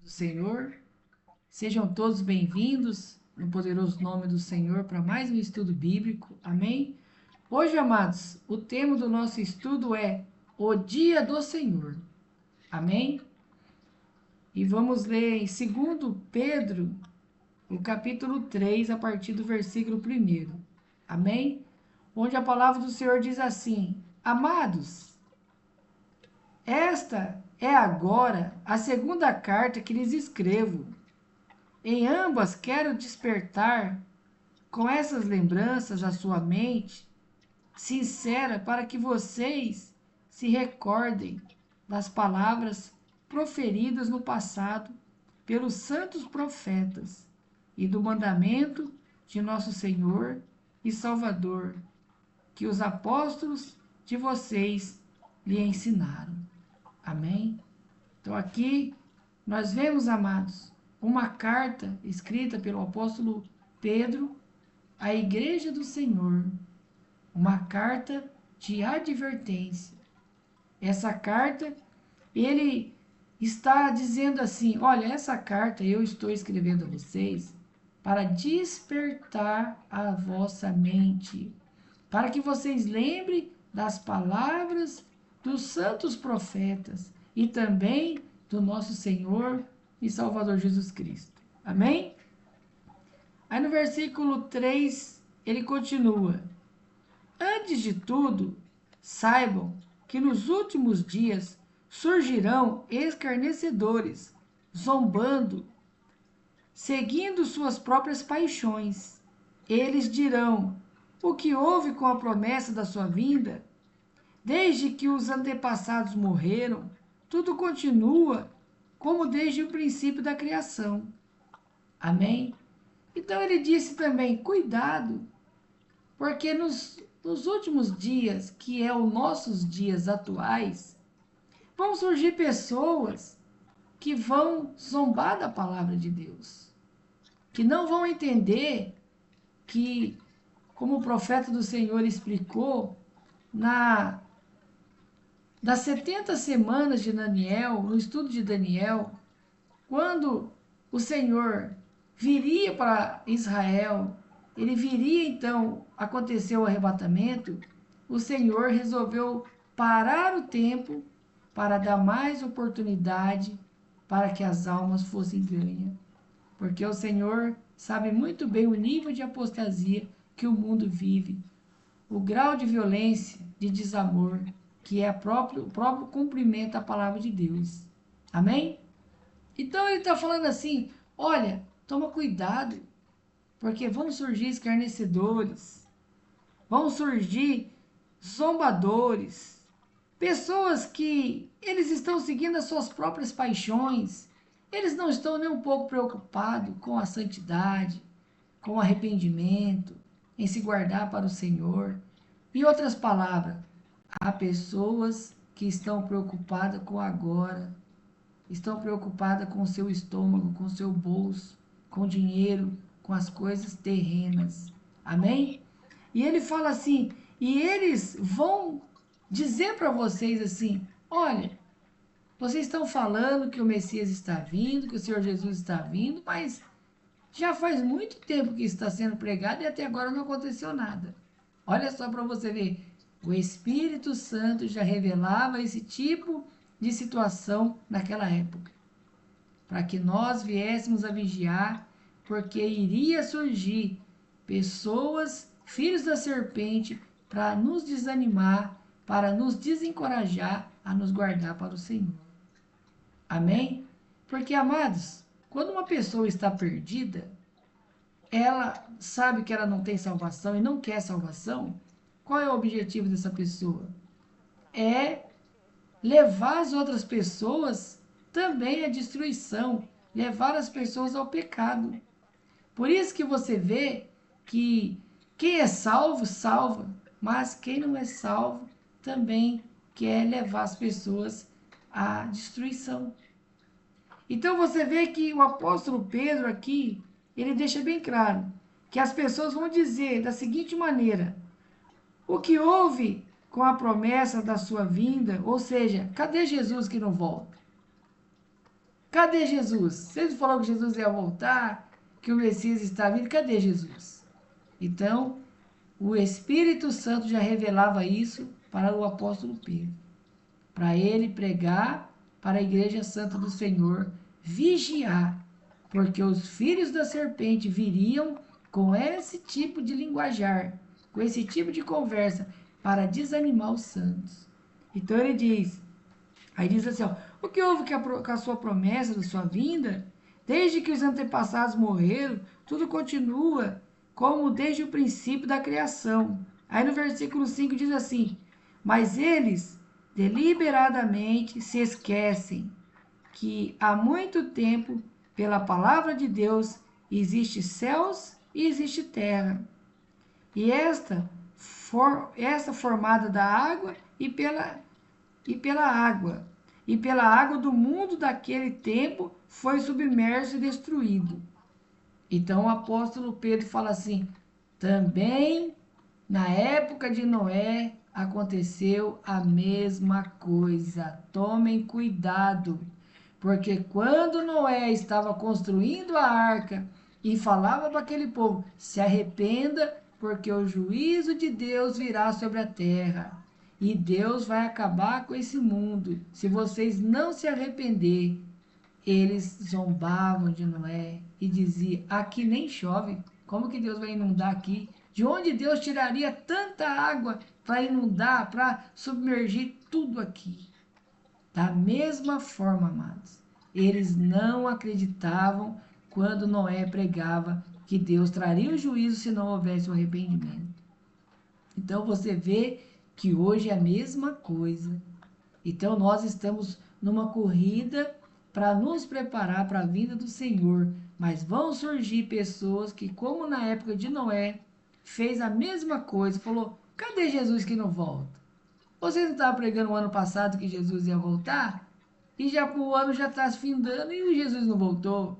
do Senhor. Sejam todos bem-vindos no poderoso nome do Senhor para mais um estudo bíblico. Amém? Hoje, amados, o tema do nosso estudo é o dia do Senhor. Amém? E vamos ler em 2 Pedro, o capítulo 3, a partir do versículo 1. Amém? Onde a palavra do Senhor diz assim: Amados, esta é agora a segunda carta que lhes escrevo. Em ambas quero despertar com essas lembranças a sua mente sincera para que vocês se recordem das palavras proferidas no passado pelos santos profetas e do mandamento de nosso Senhor e Salvador, que os apóstolos de vocês lhe ensinaram. Amém? Então aqui nós vemos, amados, uma carta escrita pelo apóstolo Pedro à igreja do Senhor, uma carta de advertência. Essa carta, ele está dizendo assim: olha, essa carta eu estou escrevendo a vocês para despertar a vossa mente, para que vocês lembrem das palavras dos santos profetas e também do nosso Senhor e Salvador Jesus Cristo. Amém? Aí no versículo 3, ele continua: Antes de tudo, saibam que nos últimos dias surgirão escarnecedores, zombando, seguindo suas próprias paixões. Eles dirão: o que houve com a promessa da sua vinda? Desde que os antepassados morreram, tudo continua como desde o princípio da criação. Amém? Então ele disse também: cuidado, porque nos últimos dias, que é os nossos dias atuais, vão surgir pessoas que vão zombar da palavra de Deus, que não vão entender que, como o profeta do Senhor explicou, das 70 semanas de Daniel, no estudo de Daniel, quando o Senhor viria para Israel, ele viria então, acontecer o arrebatamento, o Senhor resolveu parar o tempo para dar mais oportunidade para que as almas fossem ganhas. Porque o Senhor sabe muito bem o nível de apostasia que o mundo vive, o grau de violência, de desamor, que é o próprio cumprimento da palavra de Deus. Amém? Então ele está falando assim: olha, toma cuidado, porque vão surgir escarnecedores, vão surgir zombadores, pessoas que eles estão seguindo as suas próprias paixões, eles não estão nem um pouco preocupados com a santidade, com o arrependimento, em se guardar para o Senhor. Em outras palavras, há pessoas que estão preocupadas com agora, estão preocupadas com o seu estômago, com o seu bolso, com o dinheiro, com as coisas terrenas. Amém? E ele fala assim, e eles vão dizer para vocês assim: olha, vocês estão falando que o Messias está vindo, que o Senhor Jesus está vindo, mas já faz muito tempo que está sendo pregado e até agora não aconteceu nada. Olha só para você ver, o Espírito Santo já revelava esse tipo de situação naquela época, para que nós viéssemos a vigiar, porque iria surgir pessoas, filhos da serpente, para nos desanimar, para nos desencorajar a nos guardar para o Senhor. Amém? Porque, amados, quando uma pessoa está perdida, ela sabe que ela não tem salvação e não quer salvação. Qual é o objetivo dessa pessoa? É levar as outras pessoas também à destruição, levar as pessoas ao pecado. Por isso que você vê que quem é salvo, salva, mas quem não é salvo também quer levar as pessoas à destruição. Então você vê que o apóstolo Pedro aqui, ele deixa bem claro que as pessoas vão dizer da seguinte maneira: o que houve com a promessa da sua vinda, ou seja, cadê Jesus que não volta? Cadê Jesus? Vocês falaram que Jesus ia voltar, que o Messias está vindo, cadê Jesus? Então, o Espírito Santo já revelava isso para o apóstolo Pedro, para ele pregar para a igreja santa do Senhor, vigiar, porque os filhos da serpente viriam com esse tipo de linguajar, com esse tipo de conversa, para desanimar os santos. Então ele diz, aí diz assim, ó, o que houve com a sua promessa da sua vinda? Desde que os antepassados morreram, tudo continua como desde o princípio da criação. Aí no versículo 5 diz assim, mas eles deliberadamente se esquecem que há muito tempo, pela palavra de Deus, existe céus e existe terra. E esta formada da água e pela água. E pela água do mundo daquele tempo foi submerso e destruído. Então o apóstolo Pedro fala assim, também na época de Noé aconteceu a mesma coisa. Tomem cuidado, porque quando Noé estava construindo a arca e falava para aquele povo, se arrependa, porque o juízo de Deus virá sobre a terra. E Deus vai acabar com esse mundo, se vocês não se arrepender. Eles zombavam de Noé e diziam, aqui nem chove, como que Deus vai inundar aqui? De onde Deus tiraria tanta água para inundar, para submergir tudo aqui? Da mesma forma, amados, eles não acreditavam quando Noé pregava que Deus traria o juízo se não houvesse o arrependimento. Então você vê que hoje é a mesma coisa. Então nós estamos numa corrida para nos preparar para a vinda do Senhor, mas vão surgir pessoas que, como na época de Noé, fez a mesma coisa, falou, cadê Jesus que não volta? Vocês não estavam pregando o ano passado que Jesus ia voltar? E já o ano já está se findando e o Jesus não voltou.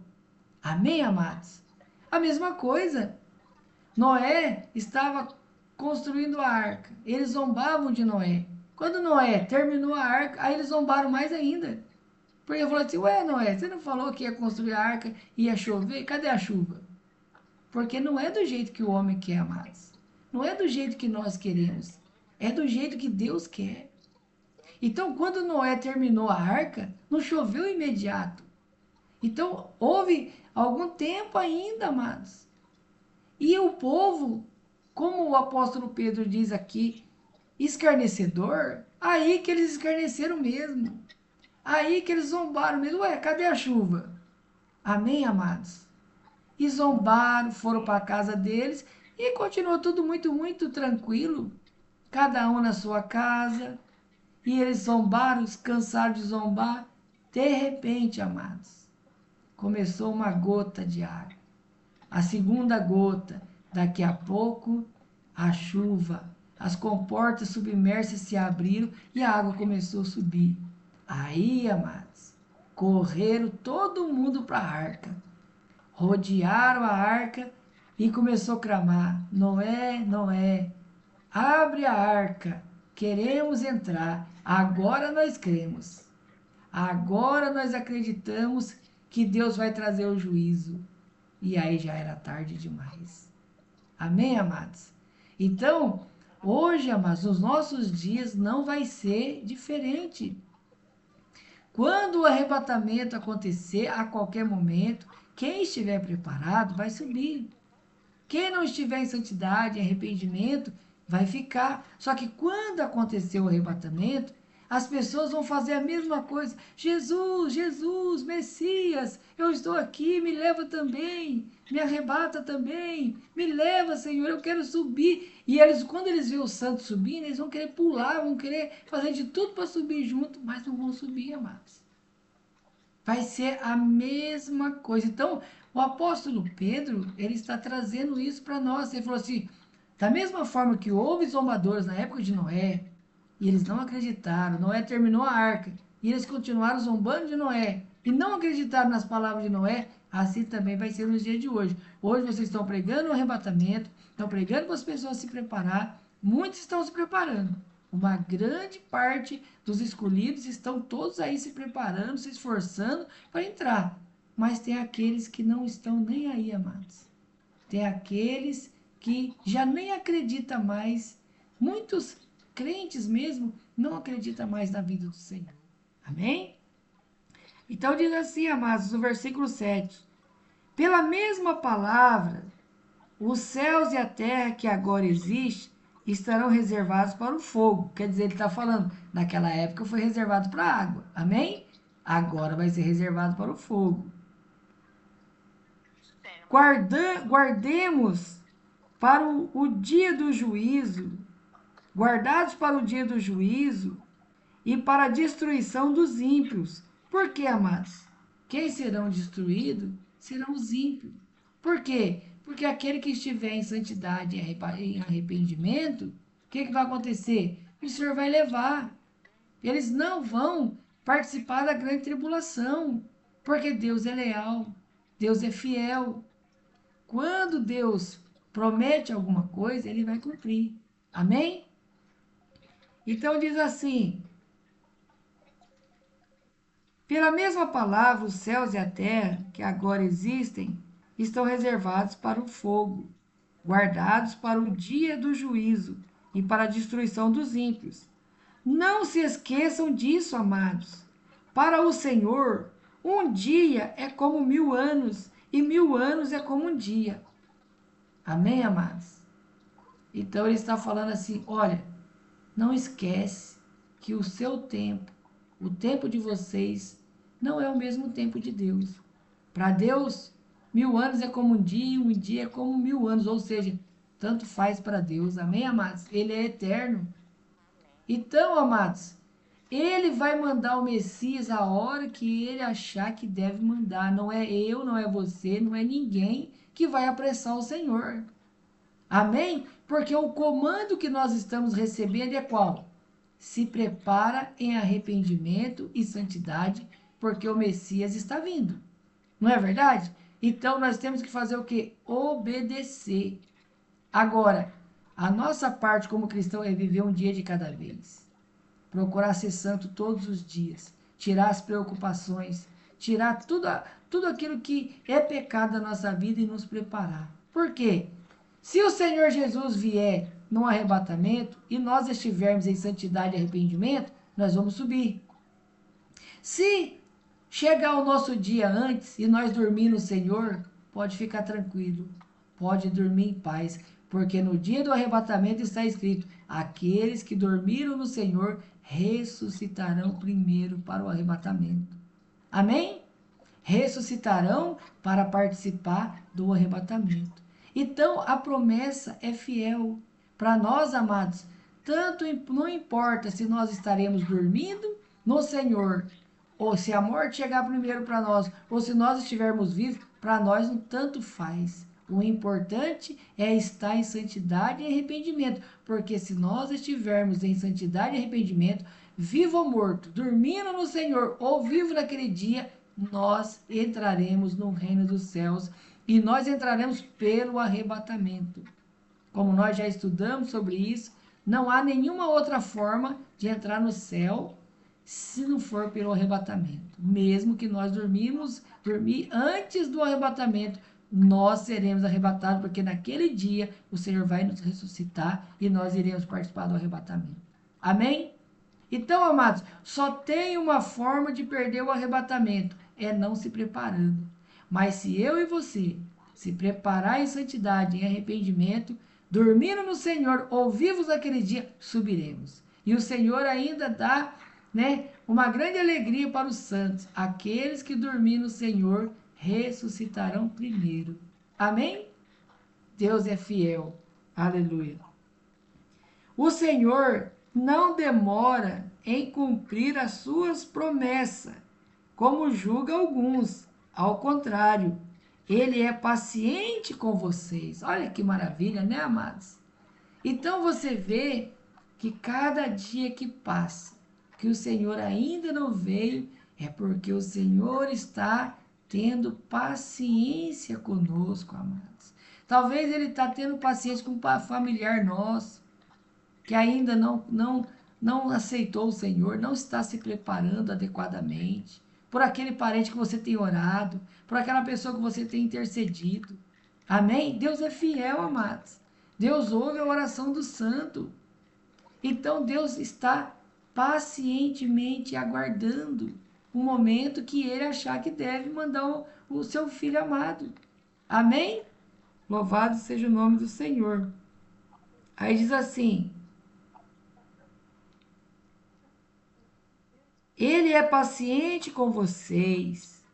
Amém, amados? A mesma coisa. Noé estava construindo a arca. Eles zombavam de Noé. Quando Noé terminou a arca, aí eles zombaram mais ainda. Porque falou assim, ué, Noé, você não falou que ia construir a arca e ia chover? Cadê a chuva? Porque não é do jeito que o homem quer, amados. Não é do jeito que nós queremos. É do jeito que Deus quer. Então, quando Noé terminou a arca, não choveu imediato. Então, houve algum tempo ainda, amados. E o povo, como o apóstolo Pedro diz aqui, escarnecedor, aí que eles escarneceram mesmo. Aí que eles zombaram mesmo. Ué, cadê a chuva? Amém, amados? E zombaram, foram para a casa deles e continuou tudo muito, muito tranquilo. Cada um na sua casa. E eles zombaram, cansaram de zombar. De repente, amados, começou uma gota de água. A segunda gota, daqui a pouco, a chuva. As comportas submersas se abriram e a água começou a subir. Aí, amados, correram todo mundo para a arca. Rodearam a arca e começou a clamar, Noé, Noé, abre a arca, queremos entrar, agora nós cremos. Agora nós acreditamos que Deus vai trazer o juízo. E aí já era tarde demais. Amém, amados? Então, hoje, amados, nos nossos dias não vai ser diferente. Quando o arrebatamento acontecer, a qualquer momento, quem estiver preparado vai subir. Quem não estiver em santidade, em arrependimento, vai ficar. Só que quando acontecer o arrebatamento, as pessoas vão fazer a mesma coisa. Jesus, Jesus, Messias, eu estou aqui, me leva também, me arrebata também, me leva, Senhor, eu quero subir. E eles, quando eles veem o santo subindo, eles vão querer pular, vão querer fazer de tudo para subir junto, mas não vão subir, amados. Vai ser a mesma coisa. Então, o apóstolo Pedro, ele está trazendo isso para nós. Ele falou assim, da mesma forma que houve zombadores na época de Noé, e eles não acreditaram, Noé terminou a arca, e eles continuaram zombando de Noé, e não acreditaram nas palavras de Noé, assim também vai ser nos dias de hoje. Hoje vocês estão pregando o arrebatamento, estão pregando para as pessoas se preparar, muitos estão se preparando, Uma grande parte dos escolhidos estão todos aí se preparando, se esforçando para entrar. Mas tem aqueles que não estão nem aí, amados. Tem aqueles que já nem acreditam mais. Muitos crentes mesmo não acreditam mais na vida do Senhor. Amém? Então diz assim, amados, no versículo 7. Pela mesma palavra, os céus e a terra que agora existem estarão reservados para o fogo. Quer dizer, ele está falando, naquela época foi reservado para a água. Amém? Agora vai ser reservado para o fogo. Guardemos para o dia do juízo, guardados para o dia do juízo e para a destruição dos ímpios. Por quê, amados? Quem serão destruídos serão os ímpios. Por quê? Porque aquele que estiver em santidade e em arrependimento, o que vai acontecer? O Senhor vai levar. Eles não vão participar da grande tribulação, porque Deus é leal, Deus é fiel. Quando Deus promete alguma coisa, ele vai cumprir. Amém? Então diz assim: pela mesma palavra, os céus e a terra, que agora existem, estão reservados para o fogo, guardados para o dia do juízo e para a destruição dos ímpios. Não se esqueçam disso, amados. Para o Senhor, um dia é como 1000 anos, e 1000 anos é como um dia. Amém, amados? Então ele está falando assim: olha, não esquece que o seu tempo, o tempo de vocês, não é o mesmo tempo de Deus. Para Deus, 1000 anos é como um dia é como 1000 anos, ou seja, tanto faz para Deus. Amém, amados? Ele é eterno. Então, amados, ele vai mandar o Messias a hora que ele achar que deve mandar. Não é eu, não é você, não é ninguém que vai apressar o Senhor. Amém? Porque o comando que nós estamos recebendo é qual? Se prepara em arrependimento e santidade, porque o Messias está vindo. Não é verdade? Então nós temos que fazer o quê? Obedecer. Agora, a nossa parte como cristão é viver um dia de cada vez. Procurar ser santo todos os dias. Tirar as preocupações. Tirar tudo aquilo que é pecado da nossa vida e nos preparar. Por quê? Se o Senhor Jesus vier num arrebatamento e nós estivermos em santidade e arrependimento, nós vamos subir. Se chegar o nosso dia antes e nós dormir no Senhor, pode ficar tranquilo, pode dormir em paz, porque no dia do arrebatamento está escrito: aqueles que dormiram no Senhor ressuscitarão primeiro para o arrebatamento. Amém? Ressuscitarão para participar do arrebatamento. Então a promessa é fiel para nós, amados. Tanto não importa se nós estaremos dormindo no Senhor, ou se a morte chegar primeiro para nós, ou se nós estivermos vivos, para nós não tanto faz. O importante é estar em santidade e arrependimento, porque se nós estivermos em santidade e arrependimento, vivo ou morto, dormindo no Senhor ou vivo naquele dia, nós entraremos no reino dos céus e nós entraremos pelo arrebatamento. Como nós já estudamos sobre isso, não há nenhuma outra forma de entrar no céu se não for pelo arrebatamento. Mesmo que nós dormir antes do arrebatamento, nós seremos arrebatados, porque naquele dia o Senhor vai nos ressuscitar e nós iremos participar do arrebatamento. Amém? Então, amados, só tem uma forma de perder o arrebatamento, é não se preparando. Mas se eu e você se preparar em santidade, em arrependimento, dormindo no Senhor ou vivos naquele dia, subiremos. E o Senhor ainda dá, uma grande alegria para os santos. Aqueles que dormirem no Senhor ressuscitarão primeiro. Amém? Deus é fiel. Aleluia. O Senhor não demora em cumprir as suas promessas, como julga alguns. Ao contrário, ele é paciente com vocês. Olha que maravilha, né, amados? Então você vê que cada dia que passa, que o Senhor ainda não veio, é porque o Senhor está tendo paciência conosco, amados. Talvez ele está tendo paciência com um familiar nosso, que ainda não não aceitou o Senhor, não está se preparando adequadamente, por aquele parente que você tem orado, por aquela pessoa que você tem intercedido. Amém? Deus é fiel, amados. Deus ouve a oração do santo. Então Deus está pacientemente aguardando o momento que ele achar que deve mandar o seu filho amado. Amém? Louvado seja o nome do Senhor. Aí diz assim: Ele é paciente com vocês,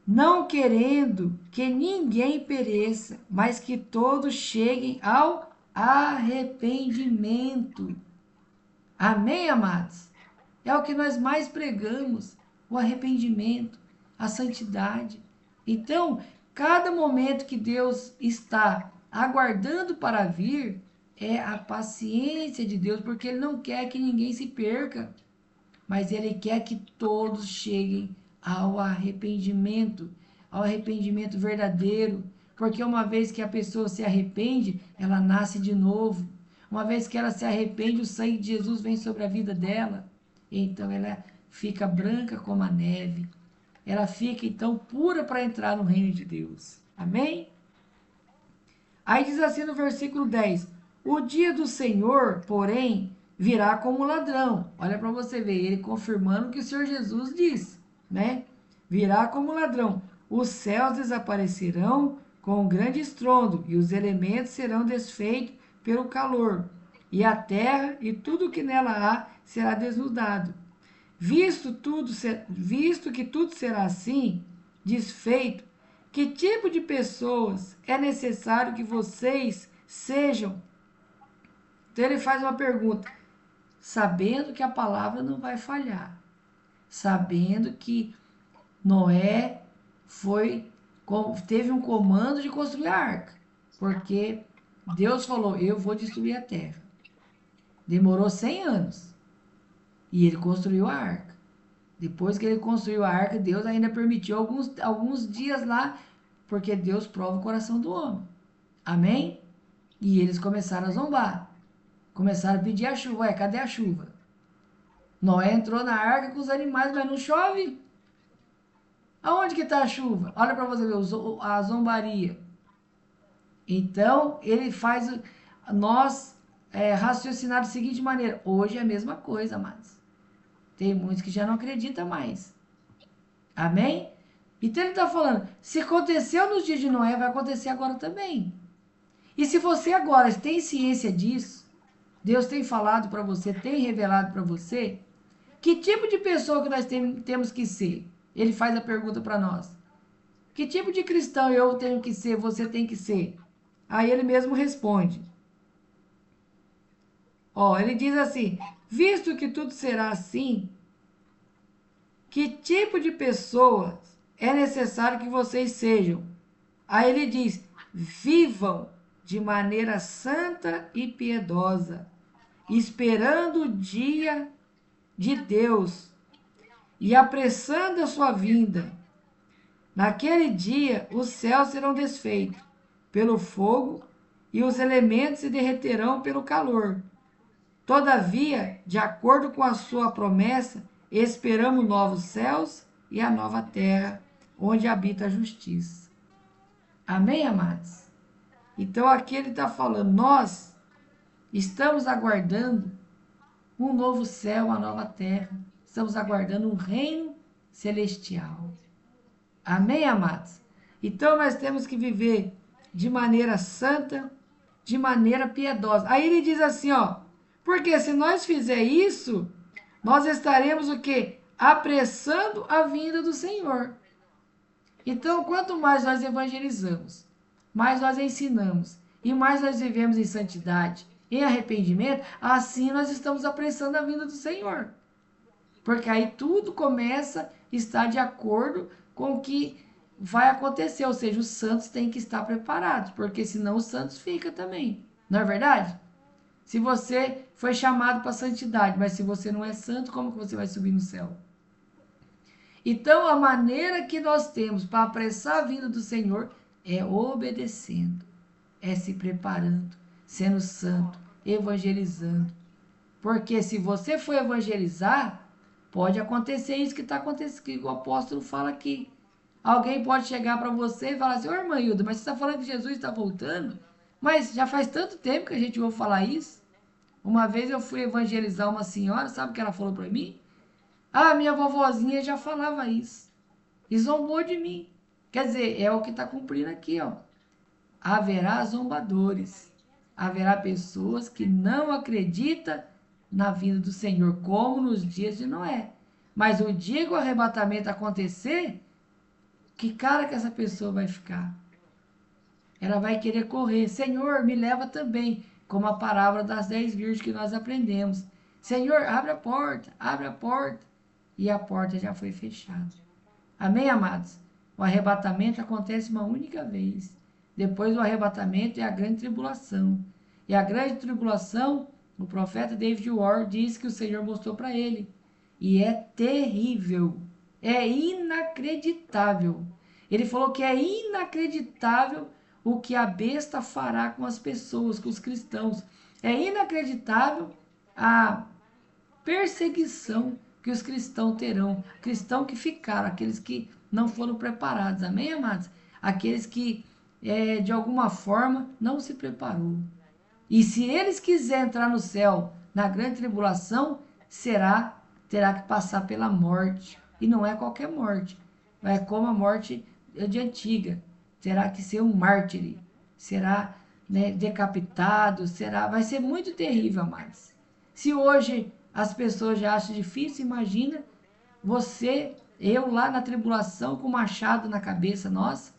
não querendo que ninguém pereça, mas que todos cheguem ao arrependimento. Amém, amados? É o que nós mais pregamos, o arrependimento, a santidade. Então, cada momento que Deus está aguardando para vir, é a paciência de Deus, porque Ele não quer que ninguém se perca, mas Ele quer que todos cheguem ao arrependimento verdadeiro, porque uma vez que a pessoa se arrepende, ela nasce de novo. Uma vez que ela se arrepende, o sangue de Jesus vem sobre a vida dela. Então ela fica branca como a neve. Ela fica então pura para entrar no reino de Deus. Amém? Aí diz assim no versículo 10: O dia do Senhor, porém, virá como ladrão. Olha para você ver, ele confirmando o que o Senhor Jesus diz, né? Virá como ladrão. Os céus desaparecerão com um grande estrondo, e os elementos serão desfeitos pelo calor, e a terra e tudo que nela há será desnudado. Visto que tudo será assim, desfeito, que tipo de pessoas é necessário que vocês sejam? Então ele faz uma pergunta, sabendo que a palavra não vai falhar, sabendo que Noé teve um comando de construir a arca, porque Deus falou, eu vou destruir a terra. Demorou 100 anos e ele construiu a arca. Depois que ele construiu a arca, Deus ainda permitiu alguns dias lá, porque Deus prova o coração do homem. Amém? E eles começaram a zombar. Começaram a pedir a chuva. Ué, cadê a chuva? Noé entrou na arca com os animais, mas não chove. Aonde que está a chuva? Olha para você ver a zombaria. Então, ele faz nós raciocinar da seguinte maneira. Hoje é a mesma coisa, mas tem muitos que já não acreditam mais. Amém? Então ele está falando, se aconteceu nos dias de Noé, vai acontecer agora também. E se você agora tem ciência disso, Deus tem falado para você, tem revelado para você, que tipo de pessoa que nós temos que ser? Ele faz a pergunta para nós. Que tipo de cristão eu tenho que ser, você tem que ser? Aí ele mesmo responde. Ele diz assim, visto que tudo será assim, que tipo de pessoas é necessário que vocês sejam? Aí ele diz, vivam de maneira santa e piedosa, esperando o dia de Deus e apressando a sua vinda. Naquele dia, os céus serão desfeitos pelo fogo e os elementos se derreterão pelo calor. Todavia, de acordo com a sua promessa, esperamos novos céus e a nova terra, onde habita a justiça. Amém, amados? Então aqui ele está falando, nós estamos aguardando um novo céu, uma nova terra. Estamos aguardando um reino celestial. Amém, amados? Então nós temos que viver de maneira santa, de maneira piedosa. Aí ele diz assim, porque se nós fizer isso, nós estaremos o quê? Apressando a vinda do Senhor. Então, quanto mais nós evangelizamos, mais nós ensinamos e mais nós vivemos em santidade, em arrependimento, assim nós estamos apressando a vinda do Senhor. Porque aí tudo começa a estar de acordo com o que vai acontecer, ou seja, os santos têm que estar preparados, porque senão os santos ficam também. Não é verdade? Se você foi chamado para a santidade, mas se você não é santo, como que você vai subir no céu? Então, a maneira que nós temos para apressar a vinda do Senhor é obedecendo, é se preparando, sendo santo, evangelizando. Porque se você for evangelizar, pode acontecer isso que está acontecendo, que o apóstolo fala aqui. Alguém pode chegar para você e falar assim: ô irmã Hilda, mas você está falando que Jesus está voltando? Mas já faz tanto tempo que a gente ouve falar isso. Uma vez eu fui evangelizar uma senhora, sabe o que ela falou para mim? Ah, minha vovozinha já falava isso. E zombou de mim. Quer dizer, é o que está cumprindo aqui, ó. Haverá zombadores. Haverá pessoas que não acreditam na vinda do Senhor, como nos dias de Noé. Mas o dia que o arrebatamento acontecer, que cara que essa pessoa vai ficar? Ela vai querer correr. Senhor, me leva também. Como a parábola das 10 virgens que nós aprendemos. Senhor, abre a porta, abre a porta. E a porta já foi fechada. Amém, amados? O arrebatamento acontece uma única vez. Depois do arrebatamento é a grande tribulação. E a grande tribulação, o profeta David Ward diz que o Senhor mostrou para ele. E é terrível. É inacreditável. Ele falou que é inacreditável o que a besta fará com as pessoas, com os cristãos. É inacreditável a perseguição que os cristãos terão. Cristãos que ficaram, aqueles que não foram preparados. Amém, amados? Aqueles que, de alguma forma, não se preparou. E se eles quiserem entrar no céu, na grande tribulação, terá que passar pela morte. E não é qualquer morte. É como a morte de antiga. Terá que ser um mártir. Será, né, decapitado. Vai ser muito terrível, amados. Se hoje as pessoas já acham difícil, imagina eu lá na tribulação com o machado na cabeça nossa,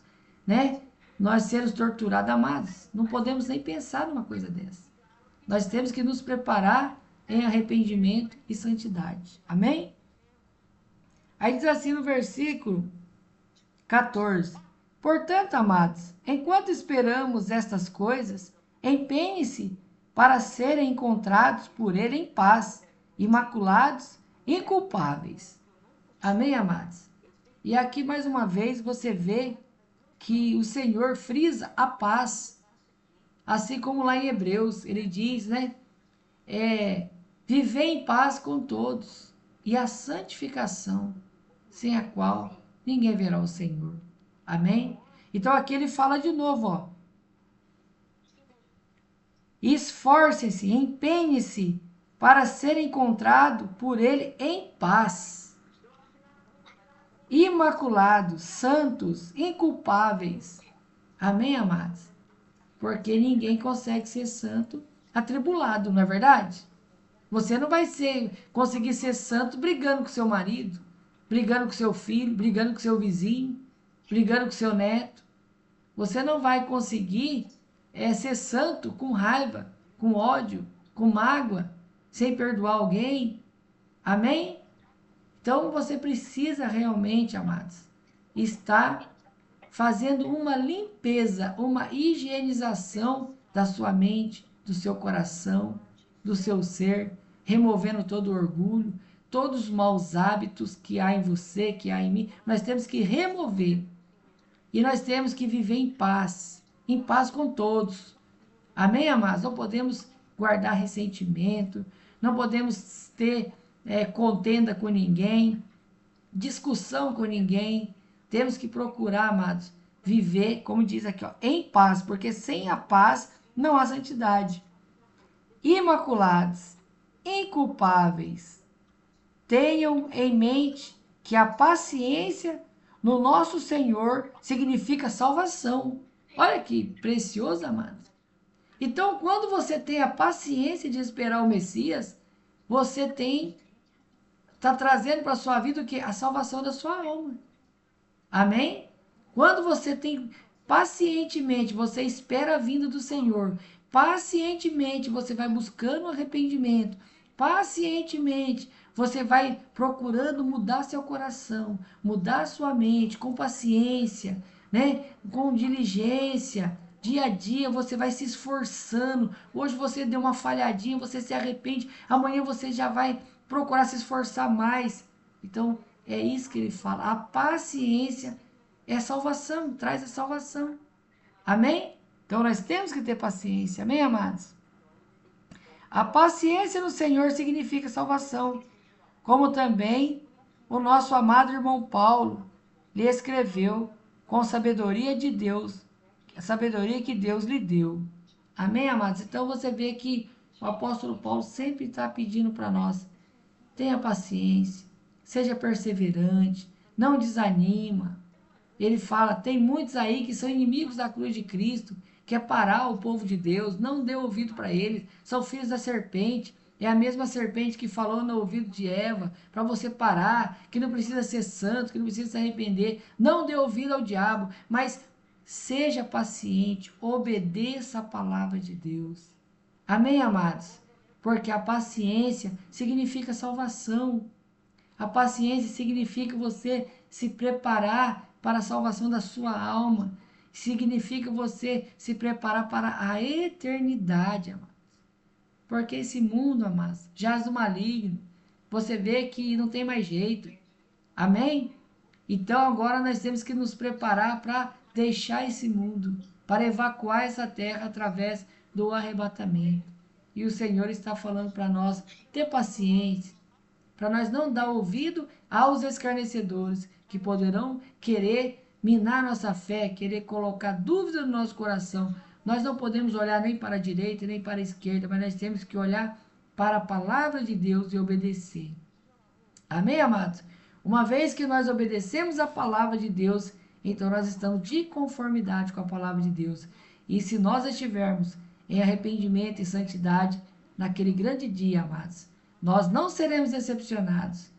né? Nós sermos torturados, amados. Não podemos nem pensar numa coisa dessa. Nós temos que nos preparar em arrependimento e santidade. Amém? Aí diz assim no versículo 14. Portanto, amados, enquanto esperamos estas coisas, empenhe-se para serem encontrados por ele em paz, imaculados, inculpáveis. Amém, amados? E aqui mais uma vez você vê que o Senhor frisa a paz. Assim como lá em Hebreus, ele diz, né? Viver em paz com todos e a santificação, sem a qual ninguém verá o Senhor. Amém? Então aqui ele fala de novo, ó. Esforcem-se, empenhem-se para ser encontrado por ele em paz, imaculados, santos, inculpáveis. Amém, amados? Porque ninguém consegue ser santo atribulado, não é verdade? Você não vai conseguir ser santo brigando com seu marido, brigando com seu filho, brigando com seu vizinho, brigando com seu neto. Você não vai conseguir ser santo com raiva, com ódio, com mágoa, sem perdoar alguém. Amém? Então você precisa realmente, amados, estar fazendo uma limpeza, uma higienização da sua mente, do seu coração, do seu ser, removendo todo o orgulho, todos os maus hábitos que há em você, que há em mim. Nós temos que remover. E nós temos que viver em paz com todos. Amém, amados? Não podemos guardar ressentimento, não podemos ter contenda com ninguém, discussão com ninguém. Temos que procurar, amados, viver, como diz aqui, ó, em paz, porque sem a paz não há santidade. Imaculados, inculpáveis. Tenham em mente que a paciência no nosso Senhor significa salvação. Olha que precioso, amados. Então, quando você tem a paciência de esperar o Messias, você está trazendo para a sua vida o quê? A salvação da sua alma. Amém? Quando você tem pacientemente, você espera a vinda do Senhor, pacientemente você vai buscando arrependimento, pacientemente você vai procurando mudar seu coração, mudar sua mente com paciência, né? Com diligência. Dia a dia você vai se esforçando. Hoje você deu uma falhadinha, você se arrepende. Amanhã você já vai procurar se esforçar mais. Então, é isso que ele fala. A paciência é salvação, traz a salvação. Amém? Então, nós temos que ter paciência. Amém, amados? A paciência no Senhor significa salvação, como também o nosso amado irmão Paulo lhe escreveu com sabedoria de Deus, a sabedoria que Deus lhe deu. Amém, amados? Então você vê que o apóstolo Paulo sempre está pedindo para nós: tenha paciência, seja perseverante, não desanima. Ele fala: tem muitos aí que são inimigos da cruz de Cristo, quer parar o povo de Deus, não dê ouvido para eles, são filhos da serpente. É a mesma serpente que falou no ouvido de Eva, para você parar, que não precisa ser santo, que não precisa se arrepender. Não dê ouvido ao diabo, mas seja paciente, obedeça a palavra de Deus. Amém, amados? Porque a paciência significa salvação. A paciência significa você se preparar para a salvação da sua alma. Significa você se preparar para a eternidade, amados. Porque esse mundo, amados, jaz do maligno. Você vê que não tem mais jeito. Amém? Então agora nós temos que nos preparar para deixar esse mundo, para evacuar essa terra através do arrebatamento. E o Senhor está falando para nós ter paciência, para nós não dar ouvido aos escarnecedores que poderão querer minar nossa fé, querer colocar dúvida no nosso coração. Nós não podemos olhar nem para a direita nem para a esquerda, mas nós temos que olhar para a palavra de Deus e obedecer. Amém, amados? Uma vez que nós obedecemos a palavra de Deus, então nós estamos de conformidade com a palavra de Deus. E se nós estivermos em arrependimento e santidade naquele grande dia, amados, nós não seremos decepcionados,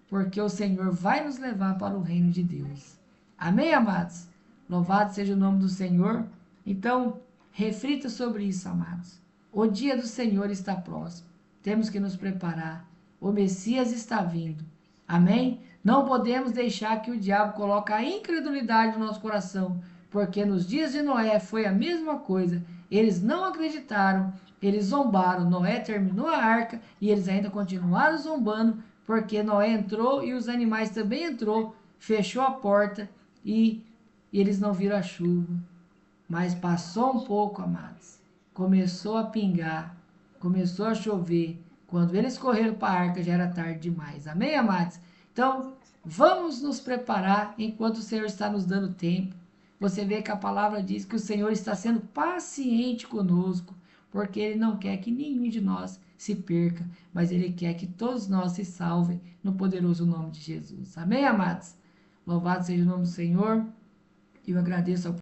porque o Senhor vai nos levar para o reino de Deus. Amém, amados? Louvado seja o nome do Senhor. Então, reflita sobre isso, amados. O dia do Senhor está próximo. Temos que nos preparar. O Messias está vindo. Amém? Não podemos deixar que o diabo coloque a incredulidade no nosso coração, porque nos dias de Noé foi a mesma coisa. Eles não acreditaram, eles zombaram. Noé terminou a arca e eles ainda continuaram zombando, porque Noé entrou e os animais também entrou, fechou a porta e eles não viram a chuva. Mas passou um pouco, amados. Começou a pingar, começou a chover. Quando eles correram para a arca, já era tarde demais. Amém, amados? Então, vamos nos preparar enquanto o Senhor está nos dando tempo. Você vê que a palavra diz que o Senhor está sendo paciente conosco, porque Ele não quer que nenhum de nós se perca, mas Ele quer que todos nós se salvem no poderoso nome de Jesus. Amém, amados? Louvado seja o nome do Senhor. Eu agradeço ao